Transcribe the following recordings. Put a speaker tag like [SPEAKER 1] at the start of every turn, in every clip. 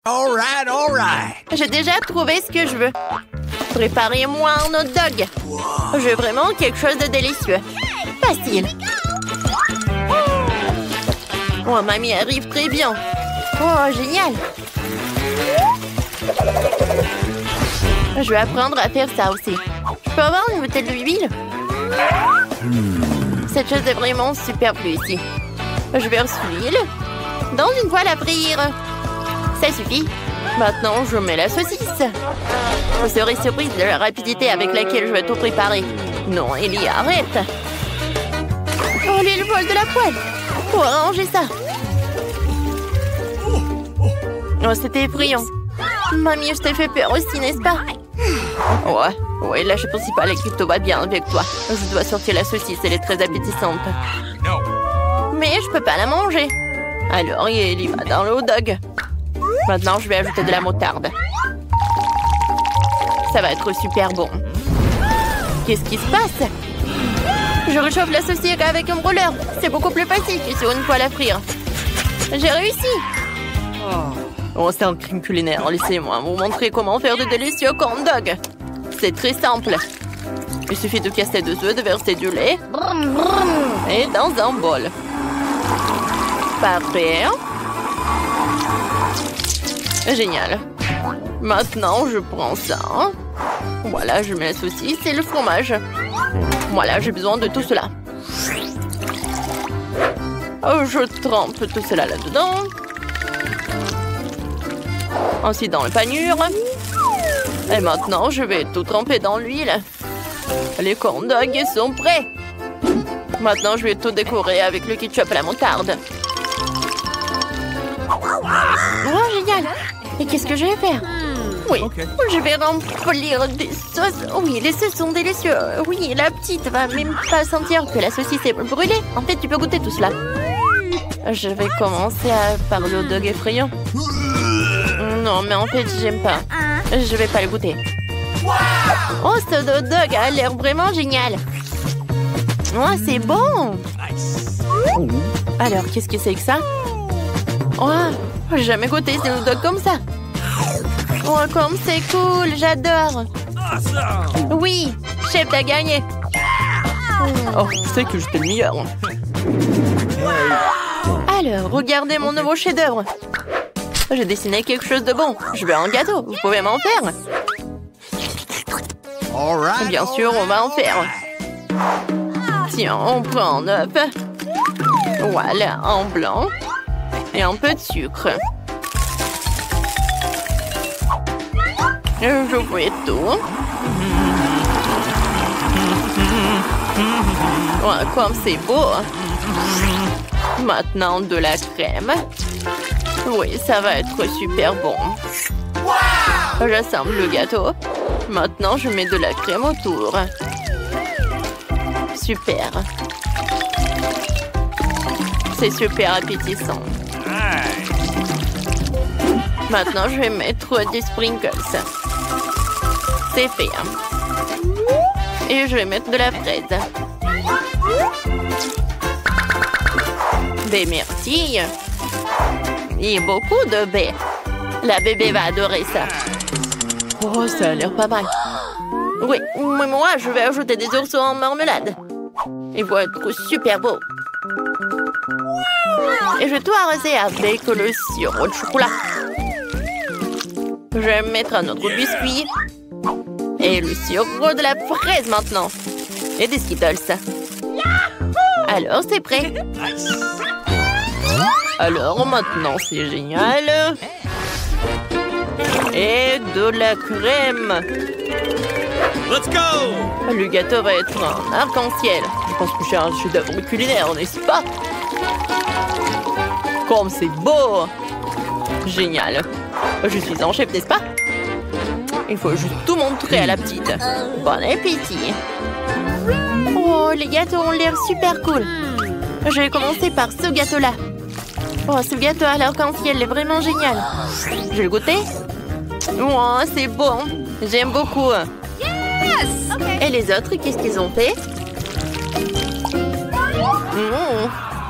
[SPEAKER 1] All right.
[SPEAKER 2] J'ai déjà trouvé ce que je veux. Préparez-moi un hot dog. Je veux vraiment quelque chose de délicieux. Facile. Oh, mamie arrive très bien. Oh, génial. Je vais apprendre à faire ça aussi. Je peux avoir une bouteille d'huile? Cette chose est vraiment superflue ici. Je verse l'huile dans une poêle à frire. Ça suffit. Maintenant, je mets la saucisse. Vous serez surprise de la rapidité avec laquelle je vais tout préparer. Non, Ellie, arrête. Oh, l'huile vole de la poêle. Faut arranger ça. Oh, c'était effrayant. Mamie, je t'ai fait peur aussi, n'est-ce pas? Ouais, la chose principale est que tout va bien avec toi. Je dois sortir la saucisse, elle est très appétissante. Mais je peux pas la manger. Alors, il y va dans le hot dog. Maintenant, je vais ajouter de la moutarde. Ça va être super bon. Qu'est-ce qui se passe? Je réchauffe la saucisse avec un brûleur. C'est beaucoup plus facile que sur une poêle à frire. J'ai réussi. Oh, c'est un crime culinaire. Laissez-moi vous montrer comment faire de délicieux corn dog. C'est très simple. Il suffit de casser 2 œufs, de verser du lait et dans un bol. Parfait. Génial. Maintenant, je prends ça. Voilà, je mets la saucisse et le fromage. Voilà, j'ai besoin de tout cela. Je trempe tout cela là-dedans. Ensuite, dans le panure. Et maintenant, je vais tout tremper dans l'huile. Les corn dogs sont prêts. Maintenant, je vais tout décorer avec le ketchup et la moutarde. Oh, génial! Et qu'est-ce que je vais faire? Oui, je vais remplir des sauces. Oui, les sauces sont délicieux. Oui, la petite va même pas sentir que la saucisse est brûlée. En fait, tu peux goûter tout cela. Je vais commencer par le hot dog effrayant. Non, mais en fait, j'aime pas. Je vais pas le goûter. Oh, ce hot dog a l'air vraiment génial. Oh, c'est bon. Alors, qu'est-ce que c'est que ça? Oh, j'ai jamais goûté ces hot dogs comme ça. Oh, comme c'est cool, j'adore. Oui, chef, t'as gagné. Oh, c'est que j'étais le meilleur. Alors, regardez mon nouveau chef-d'œuvre. J'ai dessiné quelque chose de bon. Je veux un gâteau. Vous pouvez m'en faire? Bien sûr, on va en faire. Tiens, on prend un œuf. Voilà, un blanc. Et un peu de sucre. Je fais tout. Ouais, comme c'est beau. Maintenant, de la crème. Oui, ça va être super bon. J'assemble le gâteau. Maintenant, je mets de la crème autour. Super. C'est super appétissant. Maintenant, je vais mettre des sprinkles. C'est fait. Et je vais mettre de la fraise. Des myrtilles. Et beaucoup de baies. La bébé va adorer ça. Oh, ça a l'air pas mal. Oui, mais moi, je vais ajouter des ours en marmelade. Ils vont être super beaux. Et je vais tout arroser avec le sirop de chocolat. Je vais mettre un autre biscuit. Et le sirop de la fraise maintenant. Et des Skittles. Alors, c'est prêt. Alors, maintenant, c'est génial. Et de la crème.
[SPEAKER 1] Let's go!
[SPEAKER 2] Le gâteau va être un arc-en-ciel. Je pense que j'ai un chef-d'œuvre culinaire, n'est-ce pas? Comme c'est beau! Génial. Je suis un chef, n'est-ce pas? Il faut juste tout montrer à la petite. Bon appétit. Oh, les gâteaux ont l'air super cool. Je vais commencer par ce gâteau-là. Oh, ce gâteau à l'arc-en-ciel est vraiment génial. Je vais le goûter. Oh, c'est bon. J'aime beaucoup. Et les autres, qu'est-ce qu'ils ont fait?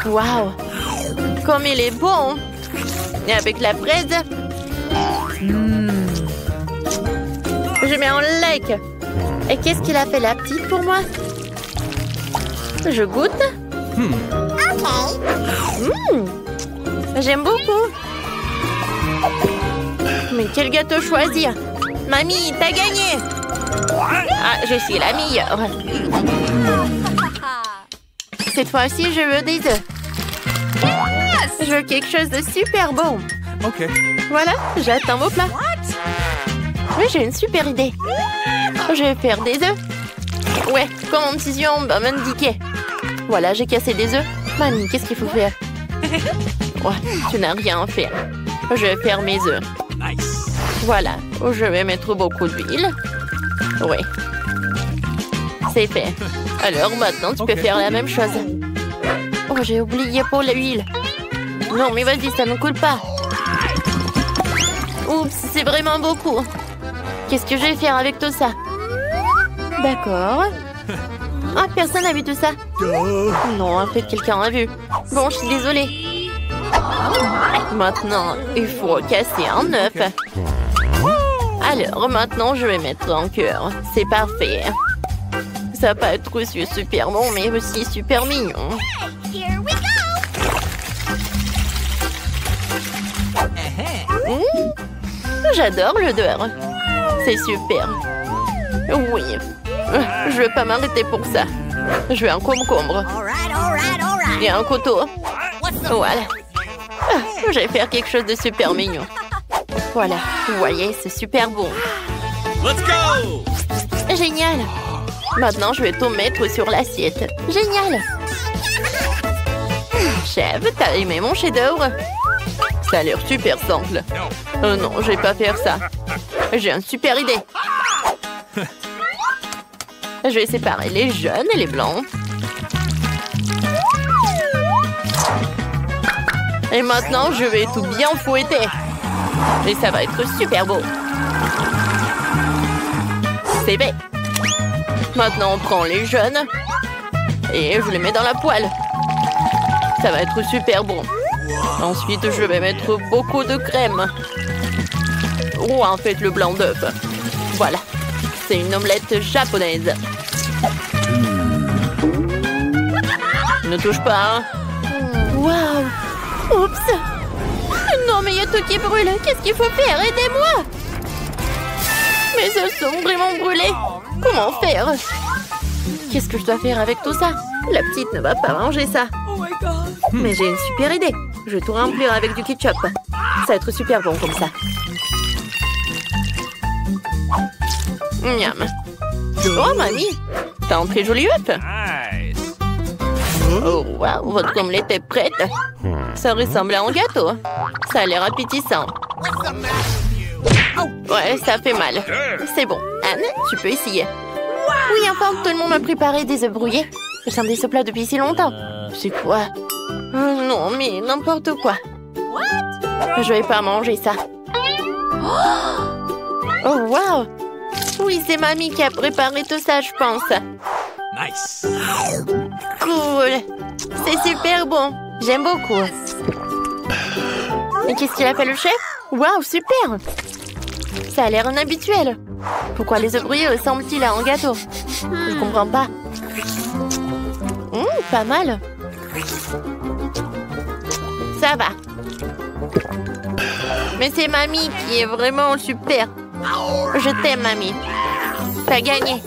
[SPEAKER 2] Waouh! Comme il est bon! Et avec la fraise? Je mets en like. Et qu'est-ce qu'il a fait la petite pour moi? Je goûte. J'aime beaucoup. Mais quel gâteau choisir? Mamie, t'as gagné. Ah, je suis la meilleure. Cette fois-ci, je veux des œufs. Je veux quelque chose de super bon.
[SPEAKER 1] Ok.
[SPEAKER 2] Voilà, j'attends vos plats. Oui, j'ai une super idée. Je vais faire des œufs. Ouais, comme en décision m'indiquait. Voilà, j'ai cassé des œufs. Mamie, qu'est-ce qu'il faut faire? Ouais, tu n'as rien à faire. Je vais faire mes œufs.
[SPEAKER 1] Nice.
[SPEAKER 2] Voilà, je vais mettre beaucoup d'huile. Oui. C'est fait. Alors maintenant, tu peux faire la même chose. Oh, j'ai oublié pour l'huile. Non, mais vas-y, ça ne coule pas. Oups, c'est vraiment beaucoup. Qu'est-ce que je vais faire avec tout ça? D'accord. Ah, personne n'a vu tout ça. Non, en fait, quelqu'un a vu. Bon, je suis désolée. Maintenant, il faut casser un œuf. Alors, maintenant, je vais mettre en cœur. C'est parfait. Ça va pas être aussi super bon, mais aussi super mignon. J'adore l'odeur. C'est super. Oui. Je vais pas m'arrêter pour ça. Je veux un concombre. Et un couteau. Voilà. Je vais faire quelque chose de super mignon. Voilà. Vous voyez, c'est super bon.
[SPEAKER 1] Let's go!
[SPEAKER 2] Génial. Maintenant, je vais tout mettre sur l'assiette. Génial. Chef, t'as aimé mon chef-d'œuvre? Ça a l'air super simple. Oh non, je vais pas faire ça. J'ai une super idée. Je vais séparer les jaunes et les blancs. Et maintenant, je vais tout bien fouetter. Et ça va être super beau. C'est fait. Maintenant, on prend les jaunes. Et je les mets dans la poêle. Ça va être super bon. Ensuite, je vais mettre beaucoup de crème. Ou en fait, le blanc d'œuf. Voilà. C'est une omelette japonaise. Ne touche pas, hein? Waouh! Oups! Non, mais il y a tout qui brûle. Qu'est-ce qu'il faut faire? Aidez-moi! Mes œufs sont vraiment brûlés. Comment faire? Qu'est-ce que je dois faire avec tout ça? La petite ne va pas manger ça. Mais j'ai une super idée. Je vais tout remplir avec du ketchup. Ça va être super bon comme ça. Miam. Oh, mamie! T'as un très joli œuf.
[SPEAKER 1] Nice.
[SPEAKER 2] Oh, waouh, votre omelette est prête. Ça ressemble à un gâteau. Ça a l'air appétissant. Ouais, ça fait mal. C'est bon. Anne, tu peux essayer. Oui, enfin, tout le monde m'a préparé des œufs brouillés. J'attendais ce plat depuis si longtemps. C'est quoi? Non, mais n'importe quoi. Je vais pas manger ça. Oh, waouh! Oui, c'est mamie qui a préparé tout ça, je pense.
[SPEAKER 1] Nice.
[SPEAKER 2] Cool. C'est super bon. J'aime beaucoup. Mais qu'est-ce qu'il a fait le chef? Waouh, super! Ça a l'air inhabituel. Pourquoi les œufs brouillés ressemblent-ils à un gâteau? Je comprends pas. Pas mal. Ça va. Mais c'est mamie qui est vraiment super. Je t'aime, mamie. T'as gagné.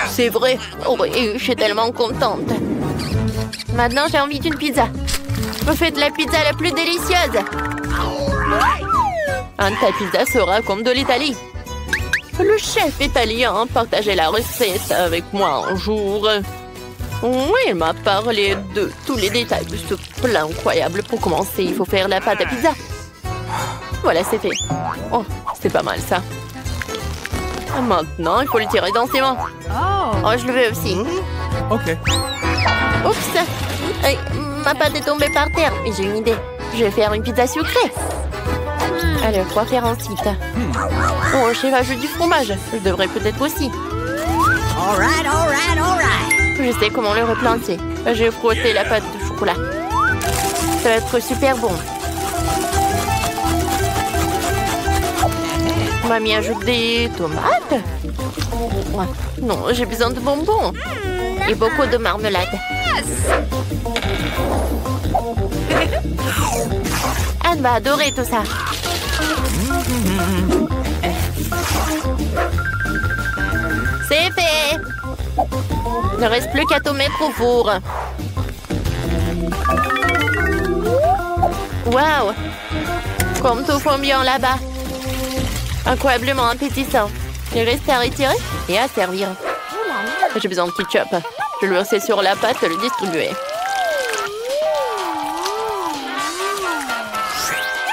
[SPEAKER 2] C'est vrai. Oui, je suis tellement contente. Maintenant, j'ai envie d'une pizza. Vous faites la pizza la plus délicieuse. Ta pizza sera comme de l'Italie. Le chef italien partageait la recette avec moi un jour. Oui, il m'a parlé de tous les détails de ce plat incroyable. Pour commencer, il faut faire la pâte à pizza. Voilà, c'est fait. Oh, c'est pas mal ça. Maintenant, il faut le tirer dans ses mains. Oh, je le veux aussi.
[SPEAKER 1] Ok.
[SPEAKER 2] Oups! Hey, ma pâte est tombée par terre. Mais j'ai une idée. Je vais faire une pizza sucrée. Alors, quoi faire ensuite? Oh, le chef ajoute du fromage. Je devrais peut-être aussi. Je sais comment le replanter. Je vais frotter la pâte de chocolat. Ça va être super bon. Mamie ajoute des tomates. Ouais. Non, j'ai besoin de bonbons. Et beaucoup de marmelade. Anne va adorer tout ça. C'est fait. Il ne reste plus qu'à tout mettre au four. Waouh! Comme tout fond bien là-bas. Incroyablement appétissant. Il reste à retirer et à servir. J'ai besoin de ketchup. Je le verser sur la pâte et le distribuer.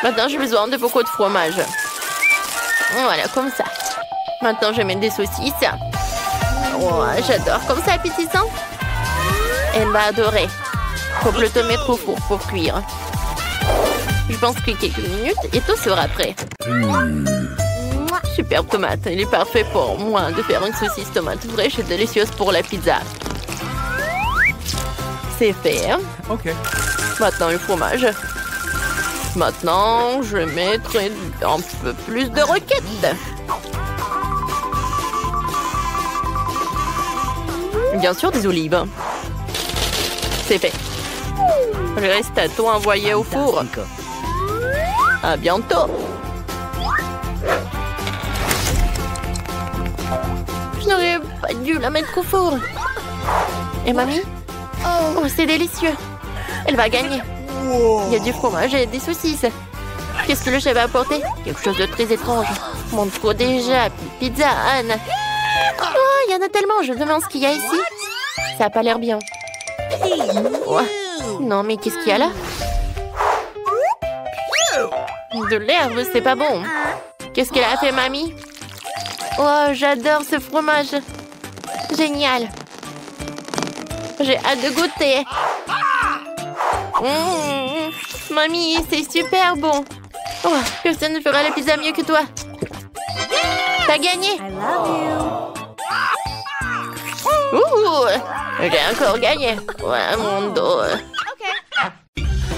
[SPEAKER 2] Maintenant, j'ai besoin de beaucoup de fromage. Voilà, comme ça. Maintenant, je mets des saucisses. Oh, j'adore comme ça, appétissant. Elle va adorer. Faut plutôt mettre au four pour cuire. Je pense que quelques minutes et tout sera prêt. Superbe tomate. Il est parfait pour moi de faire une saucisse tomate fraîche et délicieuse pour la pizza. C'est fait.
[SPEAKER 1] Ok.
[SPEAKER 2] Maintenant, le fromage. Maintenant, je mettrai un peu plus de roquettes. Bien sûr, des olives. C'est fait. Il reste à tout envoyer au four. À bientôt. Je n'aurais pas dû la mettre au four. Et mamie? Oh, c'est délicieux. Elle va gagner. Il y a du fromage et des saucisses. Qu'est-ce que le chef va apporter? Quelque chose de très étrange. Montre-toi déjà. Pizza, Anne. Oh, il y en a tellement. Je me demande ce qu'il y a ici. Ça n'a pas l'air bien. Oh. Non, mais qu'est-ce qu'il y a là? De l'herbe, c'est pas bon. Qu'est-ce qu'elle a fait, mamie? Oh, j'adore ce fromage. Génial. J'ai hâte de goûter. Mamie, c'est super bon. Oh, personne ne fera la pizza mieux que toi. T'as gagné. J'ai encore gagné. Ouais, mon dos.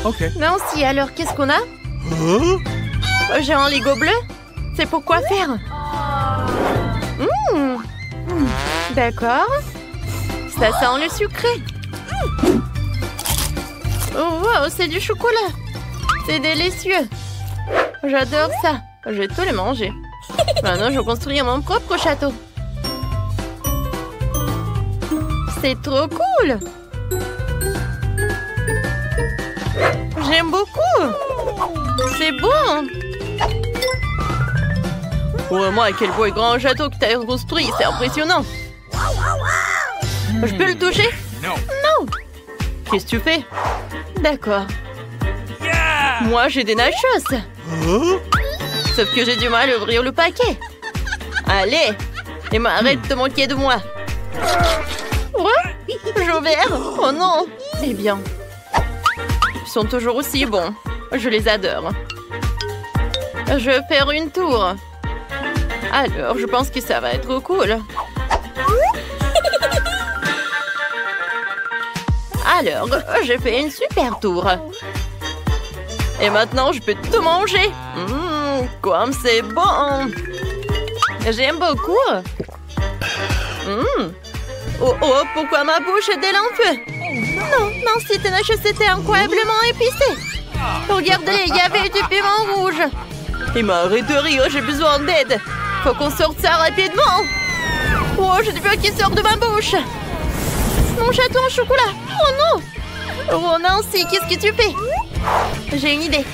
[SPEAKER 1] Ok.
[SPEAKER 2] Merci, alors qu'est-ce qu'on a? J'ai un Lego bleu. C'est pour quoi faire? D'accord. Ça sent le sucré. Oh, wow, c'est du chocolat. C'est délicieux. J'adore ça. Je vais tout les manger. Maintenant, je vais construire mon propre château. C'est trop cool. J'aime beaucoup. C'est bon. Oh, moi, quel beau et grand château que tu as construit. C'est impressionnant. Je peux le toucher?
[SPEAKER 1] Non.
[SPEAKER 2] Non. Qu'est-ce que tu fais? D'accord.
[SPEAKER 1] Yeah!
[SPEAKER 2] Moi, j'ai des nachos. Sauf que j'ai du mal à ouvrir le paquet. Allez. Et arrête de moquer de moi. Ouais, j'ai ouvert. Oh non. Eh bien. Ils sont toujours aussi bons. Je les adore. Je vais faire une tour. Alors, je pense que ça va être cool. Alors, j'ai fait une super tour. Et maintenant, je peux tout manger. Comme c'est bon. J'aime beaucoup. Oh, oh, pourquoi ma bouche est en feu? Non, non, si tes nachos étaient incroyablement épicés. Regardez, il y avait du piment rouge. Il m'arrête de rire, j'ai besoin d'aide. Faut qu'on sorte ça rapidement. Oh, j'ai du feu qui sort de ma bouche. Mon château en chocolat. Oh non. Oh Nancy, qu'est-ce que tu fais? J'ai une idée.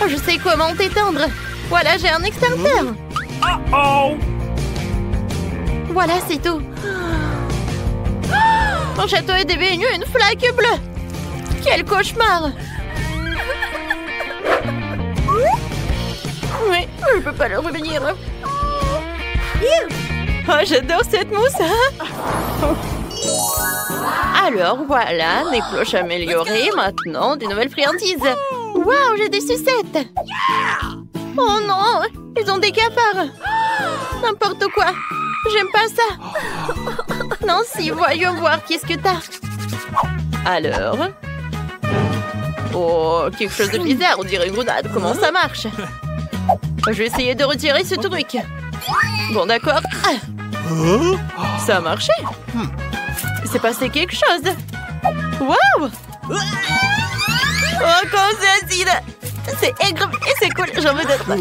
[SPEAKER 2] Oh, je sais comment t'éteindre. Voilà, j'ai un extincteur. Voilà, c'est tout. Mon château est devenu une flaque bleue. Quel cauchemar. Oui, je peux pas le revenir. Oh, j'adore cette mousse. Alors, voilà, mes cloches améliorées. Maintenant, des nouvelles friandises. Waouh, j'ai des sucettes. Oh non, ils ont des cafards. N'importe quoi. J'aime pas ça. Nancy, voyons voir qu'est-ce que t'as. Alors. Oh, quelque chose de bizarre, on dirait une grenade. Comment ça marche? Je vais essayer de retirer ce truc. Bon, d'accord. Ça a marché. Il s'est passé quelque chose. Waouh! Oh, comment c'est acide! C'est aigre et c'est cool. J'en veux d'autres.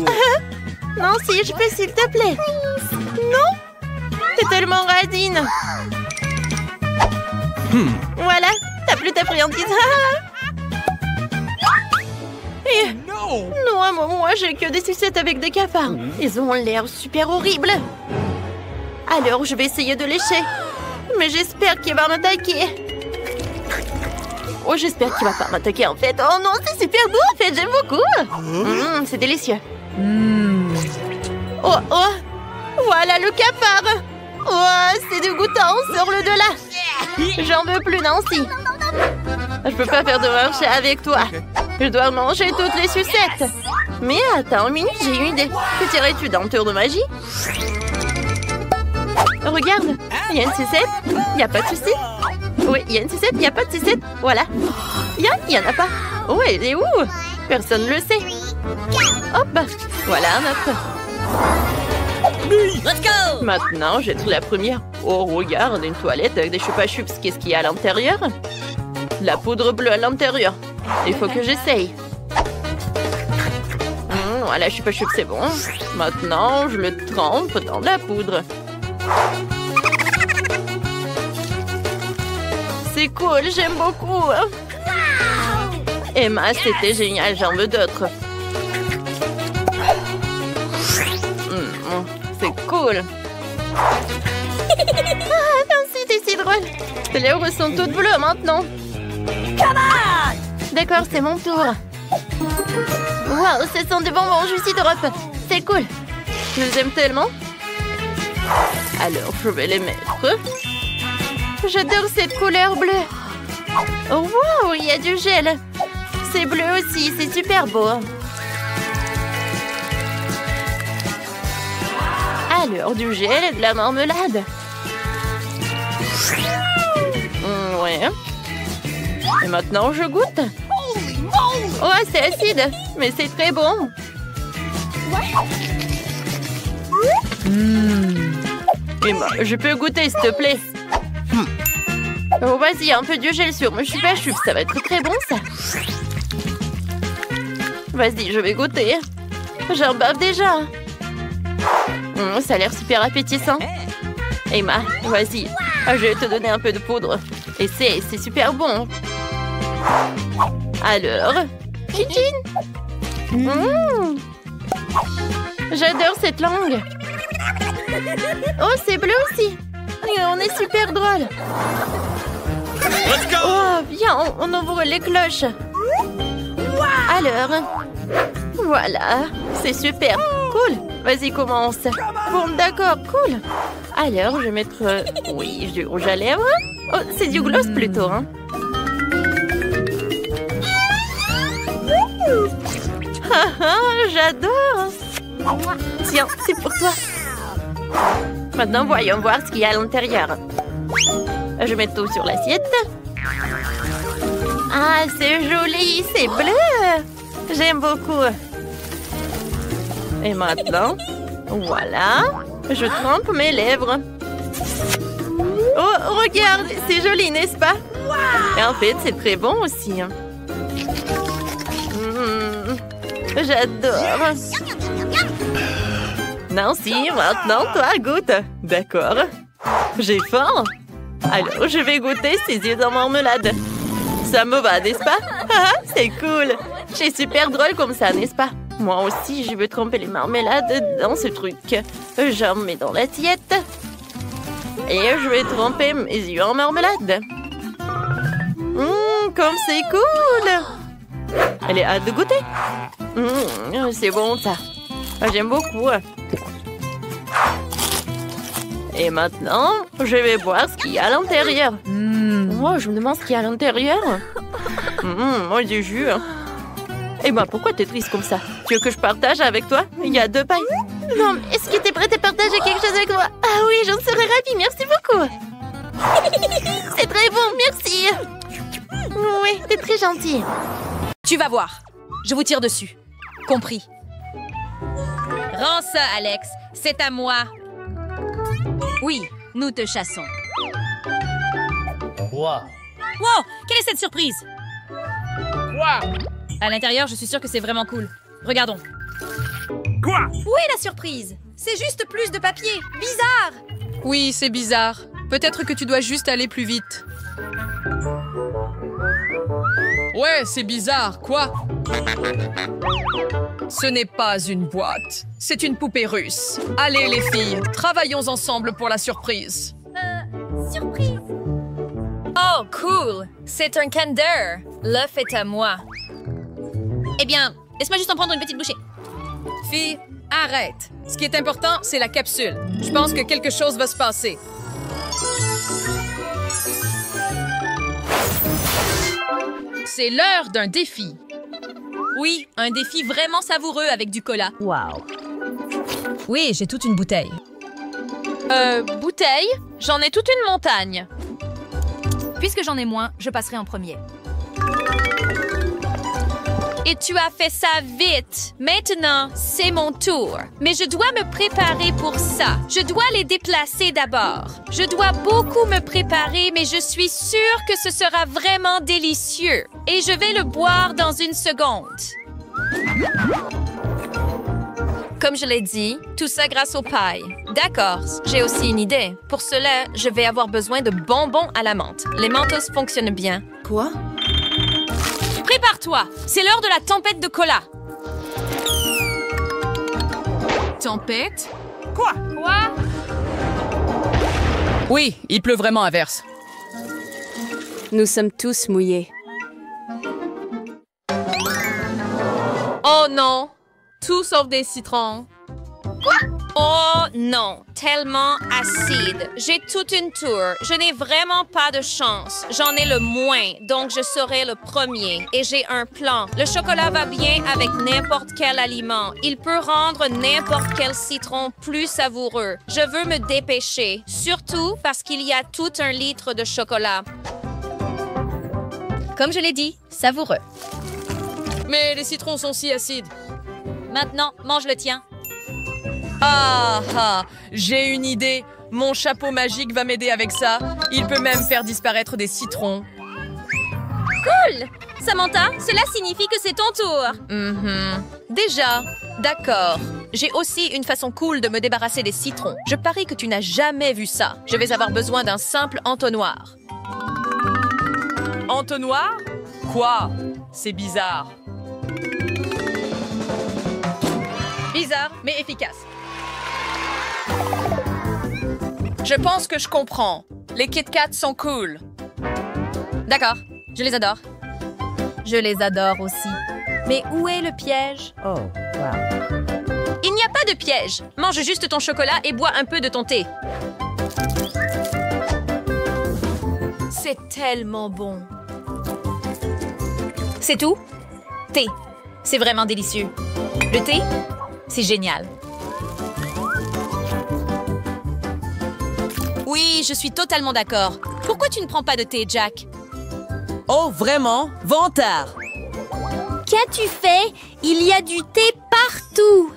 [SPEAKER 2] Non, si je peux, s'il te plaît. Non! T'es tellement radine. Voilà, t'as plus ta friandise. Et... Non, moi j'ai que des sucettes avec des cafards. Ils ont l'air super horribles. Alors je vais essayer de lécher. Mais j'espère qu'il va m'attaquer. Oh, j'espère qu'il va pas m'attaquer en fait. Oh non, c'est super beau en fait, j'aime beaucoup. C'est délicieux. Oh, voilà le cafard. Oh, c'est dégoûtant, sors-le de là. J'en veux plus, Nancy. Je peux pas faire de marché avec toi. Je dois manger toutes les sucettes. Mais attends une minute, j'ai une idée. Que dirais-tu d'un tour de magie? Regarde, il y a une sucette, il n'y a pas de souci. Oui, il y a une sucette, il n'y a pas de sucette. Voilà. Il y en a pas. Oh, elle est où? Personne ne le sait. Hop, voilà un autre.
[SPEAKER 3] Let's go!
[SPEAKER 2] Maintenant, j'ai trouvé la première. Oh, regarde, une toilette avec des chupa-chups. Qu'est-ce qu'il y a à l'intérieur? La poudre bleue à l'intérieur. Il faut que j'essaye. Voilà, chupa-chups, c'est bon. Maintenant, je le trempe dans la poudre. C'est cool, j'aime beaucoup. Emma, c'était génial, j'en veux d'autres. C'est cool. Merci, t'es si drôle. Tes lèvres sont toutes bleues maintenant. D'accord, c'est mon tour. Waouh, ce sont des bonbons Juicy Drop. C'est cool. Je les aime tellement. Alors, je vais les mettre. J'adore cette couleur bleue. Oh, wow, il y a du gel. C'est bleu aussi, c'est super beau. Alors, du gel et de la marmelade. Ouais. Et maintenant, je goûte. Oh, c'est acide, mais c'est très bon. Emma, je peux goûter, s'il te plaît? Oh, vas-y, un peu de gel sur mes chupa-chups, ça va être très bon, ça. Vas-y, je vais goûter. J'en bave déjà. Ça a l'air super appétissant. Emma, vas-y, je vais te donner un peu de poudre. Et c'est super bon. Alors, Chichine. J'adore cette langue. Oh, c'est bleu aussi. On est super drôle. Oh, viens, on ouvre les cloches. Alors, voilà, c'est super. Cool. Vas-y, commence. Bon, d'accord, cool. Alors, je vais mettre... oui, du rouge à lèvres. Oh, c'est du gloss plutôt, hein. J'adore. Tiens, c'est pour toi. Maintenant, voyons voir ce qu'il y a à l'intérieur. Je mets tout sur l'assiette. Ah, c'est joli, c'est bleu. J'aime beaucoup. Et maintenant, voilà, je trempe mes lèvres. Oh, regarde, c'est joli, n'est-ce pas? Et en fait, c'est très bon aussi. J'adore. Nancy, maintenant, toi, goûte. D'accord. J'ai faim. Alors, je vais goûter ces yeux en marmelade. Ça me va, n'est-ce pas? C'est cool. C'est super drôle comme ça, n'est-ce pas? Moi aussi, je veux tremper les marmelades dans ce truc. J'en mets dans l'assiette. Et je vais tremper mes yeux en marmelade. Comme c'est cool! Elle est hâte de goûter. C'est bon, ça. J'aime beaucoup. Et maintenant, je vais voir ce qu'il y a à l'intérieur. Moi, je me demande ce qu'il y a à l'intérieur. Moi, du jus. Et ben, pourquoi t'es triste comme ça? Tu veux que je partage avec toi? Il y a 2 pailles. Non, mais est-ce que t'es prête à partager quelque chose avec moi? Ah oui, j'en serais ravie, merci beaucoup. C'est très bon, merci. Oui, t'es très gentil.
[SPEAKER 3] Tu vas voir. Je vous tire dessus. Compris. Prends ça, Alex. C'est à moi. Oui, nous te chassons.
[SPEAKER 1] Quoi?
[SPEAKER 3] Wow! Quelle est cette surprise?
[SPEAKER 1] Quoi?
[SPEAKER 3] À l'intérieur, je suis sûre que c'est vraiment cool. Regardons.
[SPEAKER 1] Quoi?
[SPEAKER 3] Où est la surprise? C'est juste plus de papier. Bizarre!
[SPEAKER 4] Oui, c'est bizarre. Peut-être que tu dois juste aller plus vite. Ouais, c'est bizarre. Quoi? Ce n'est pas une boîte. C'est une poupée russe. Allez, les filles, travaillons ensemble pour la surprise.
[SPEAKER 3] Surprise! Oh, cool! C'est un Kinder. L'œuf est à moi. Eh bien, laisse-moi juste en prendre une petite bouchée.
[SPEAKER 4] Filles, arrête. Ce qui est important, c'est la capsule. Je pense que quelque chose va se passer. C'est l'heure d'un défi.
[SPEAKER 3] Oui, un défi vraiment savoureux avec du cola. Wow! Oui, j'ai toute une bouteille.
[SPEAKER 2] Bouteille? J'en ai toute une montagne.
[SPEAKER 3] Puisque j'en ai moins, je passerai en premier.
[SPEAKER 2] Et tu as fait ça vite. Maintenant, c'est mon tour. Mais je dois me préparer pour ça. Je dois les déplacer d'abord. Je dois beaucoup me préparer, mais je suis sûre que ce sera vraiment délicieux. Et je vais le boire dans une seconde. Comme je l'ai dit, tout ça grâce aux pailles. D'accord, j'ai aussi une idée. Pour cela, je vais avoir besoin de bonbons à la menthe. Les mentos fonctionnent bien.
[SPEAKER 3] Quoi?
[SPEAKER 2] Prépare-toi, c'est l'heure de la tempête de cola.
[SPEAKER 4] Tempête?
[SPEAKER 1] Quoi?
[SPEAKER 4] Oui, il pleut vraiment à verse.
[SPEAKER 5] Nous sommes tous mouillés.
[SPEAKER 2] Oh non, tout sauf des citrons. Oh non, tellement acide. J'ai toute une tour. Je n'ai vraiment pas de chance. J'en ai le moins, donc je serai le premier. Et j'ai un plan. Le chocolat va bien avec n'importe quel aliment. Il peut rendre n'importe quel citron plus savoureux. Je veux me dépêcher, surtout parce qu'il y a tout un litre de chocolat.
[SPEAKER 3] Comme je l'ai dit, savoureux.
[SPEAKER 4] Mais les citrons sont si acides.
[SPEAKER 3] Maintenant, mange le tien.
[SPEAKER 4] Ah, j'ai une idée. Mon chapeau magique va m'aider avec ça. Il peut même faire disparaître des citrons.
[SPEAKER 2] Cool! Samantha, cela signifie que c'est ton tour.
[SPEAKER 3] Déjà, d'accord. J'ai aussi une façon cool de me débarrasser des citrons. Je parie que tu n'as jamais vu ça. Je vais avoir besoin d'un simple entonnoir.
[SPEAKER 4] Entonnoir? Quoi? C'est bizarre. Bizarre, mais efficace. Je pense que je comprends. Les Kit Kats sont cool.
[SPEAKER 3] D'accord, je les adore. Je les adore aussi. Mais où est le piège?
[SPEAKER 2] Il n'y a pas de piège. Mange juste ton chocolat et bois un peu de ton thé. C'est tellement bon.
[SPEAKER 3] C'est tout? Thé. C'est vraiment délicieux. Le thé? C'est génial.
[SPEAKER 2] Oui, je suis totalement d'accord. Pourquoi tu ne prends pas de thé, Jack?
[SPEAKER 6] Oh, vraiment? Vantard!
[SPEAKER 2] Qu'as-tu fait? Il y a du thé partout.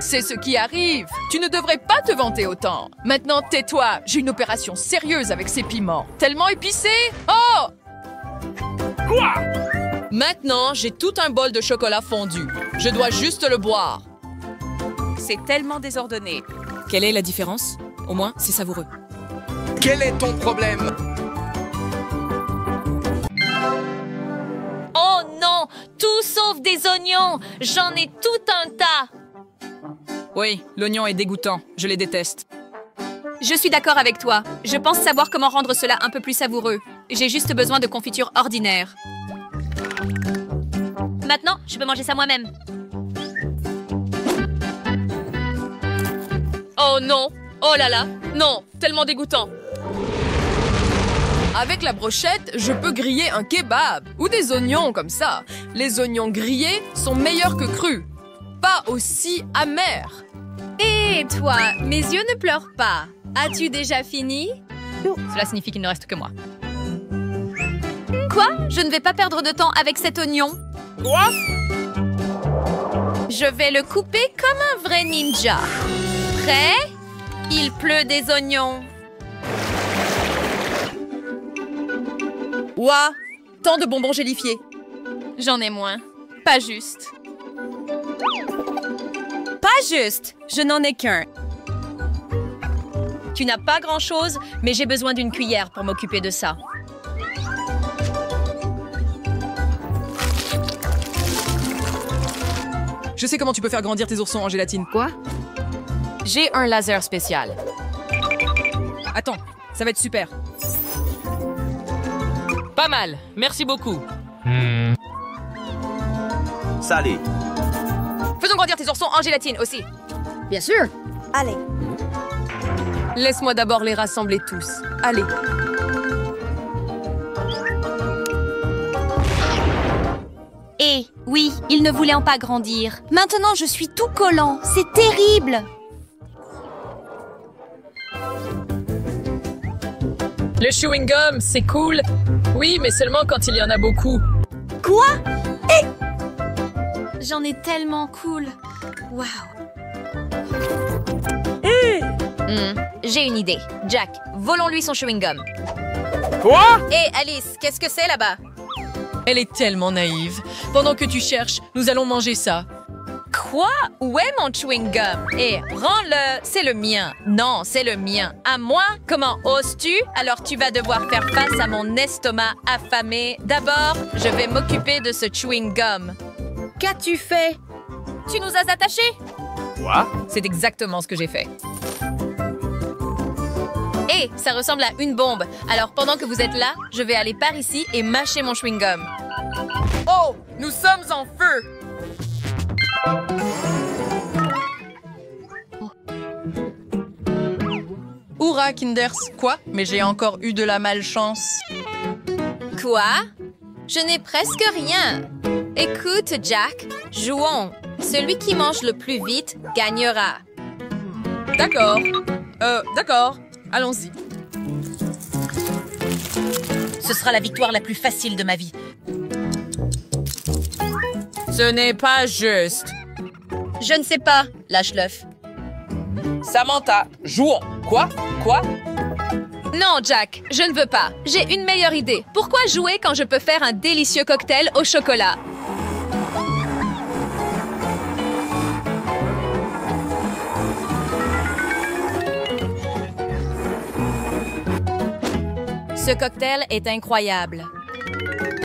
[SPEAKER 4] C'est ce qui arrive. Tu ne devrais pas te vanter autant. Maintenant, tais-toi. J'ai une opération sérieuse avec ces piments. Tellement épicés. Oh!
[SPEAKER 1] Quoi?
[SPEAKER 4] Maintenant, j'ai tout un bol de chocolat fondu. Je dois juste le boire.
[SPEAKER 3] C'est tellement désordonné.
[SPEAKER 6] Quelle est la différence? Au moins, c'est savoureux.
[SPEAKER 1] Quel est ton problème?
[SPEAKER 2] Oh non! Tout sauf des oignons! J'en ai tout un tas!
[SPEAKER 6] Oui, l'oignon est dégoûtant. Je les déteste.
[SPEAKER 3] Je suis d'accord avec toi. Je pense savoir comment rendre cela un peu plus savoureux. J'ai juste besoin de confiture ordinaire.
[SPEAKER 2] Maintenant, je peux manger ça moi-même.
[SPEAKER 4] Oh non! Oh là là! Non! Tellement dégoûtant! Avec la brochette, je peux griller un kebab ou des oignons comme ça. Les oignons grillés sont meilleurs que crus. Pas aussi amers.
[SPEAKER 3] Et toi, mes yeux ne pleurent pas. As-tu déjà fini? Cela signifie qu'il ne reste que moi. Quoi? Je ne vais pas perdre de temps avec cet oignon.
[SPEAKER 1] Quoi?
[SPEAKER 3] Je vais le couper comme un vrai ninja. Prêt? Il pleut des oignons. Ouah! Tant de bonbons gélifiés. J'en ai moins. Pas juste. Pas juste! Je n'en ai qu'un. Tu n'as pas grand-chose, mais j'ai besoin d'une cuillère pour m'occuper de ça.
[SPEAKER 6] Je sais comment tu peux faire grandir tes oursons en gélatine.
[SPEAKER 5] Quoi?
[SPEAKER 4] J'ai un laser spécial.
[SPEAKER 6] Attends, ça va être super.
[SPEAKER 7] Pas mal, merci beaucoup.
[SPEAKER 1] Salé.
[SPEAKER 3] Faisons grandir tes oursons en gélatine aussi.
[SPEAKER 5] Bien sûr.
[SPEAKER 2] Allez.
[SPEAKER 5] Laisse-moi d'abord les rassembler tous. Allez.
[SPEAKER 8] Et oui, ils ne voulaient pas grandir. Maintenant, je suis tout collant. C'est terrible.
[SPEAKER 9] Le chewing-gum, c'est cool. Oui, mais seulement quand il y en a beaucoup.
[SPEAKER 8] Quoi? J'en ai tellement cool. Waouh.
[SPEAKER 3] J'ai une idée. Jack, volons-lui son chewing-gum.
[SPEAKER 1] Quoi?
[SPEAKER 3] Hé, Alice, qu'est-ce que c'est là-bas?
[SPEAKER 4] Elle est tellement naïve. Pendant que tu cherches, nous allons manger ça.
[SPEAKER 3] Quoi? Où est mon chewing-gum? Hé, rends-le. C'est le mien. Non, c'est le mien. À moi? Comment oses-tu? Alors tu vas devoir faire face à mon estomac affamé. D'abord, je vais m'occuper de ce chewing-gum. Qu'as-tu fait? Tu nous as attachés?
[SPEAKER 1] Quoi?
[SPEAKER 3] C'est exactement ce que j'ai fait. Hé, ça ressemble à une bombe. Alors pendant que vous êtes là, je vais aller par ici et mâcher mon chewing-gum.
[SPEAKER 4] Oh, nous sommes en feu! Hourra, Kinders. Quoi? Mais j'ai encore eu de la malchance.
[SPEAKER 3] Quoi? Je n'ai presque rien. Écoute, Jack, jouons. Celui qui mange le plus vite gagnera.
[SPEAKER 4] D'accord. D'accord. Allons-y.
[SPEAKER 3] Ce sera la victoire la plus facile de ma vie.
[SPEAKER 4] Ce n'est pas juste.
[SPEAKER 3] Je ne sais pas. Lâche l'œuf.
[SPEAKER 7] Samantha, jouons. Quoi? Quoi?
[SPEAKER 3] Non, Jack, je ne veux pas. J'ai une meilleure idée. Pourquoi jouer quand je peux faire un délicieux cocktail au chocolat? Ce cocktail est incroyable.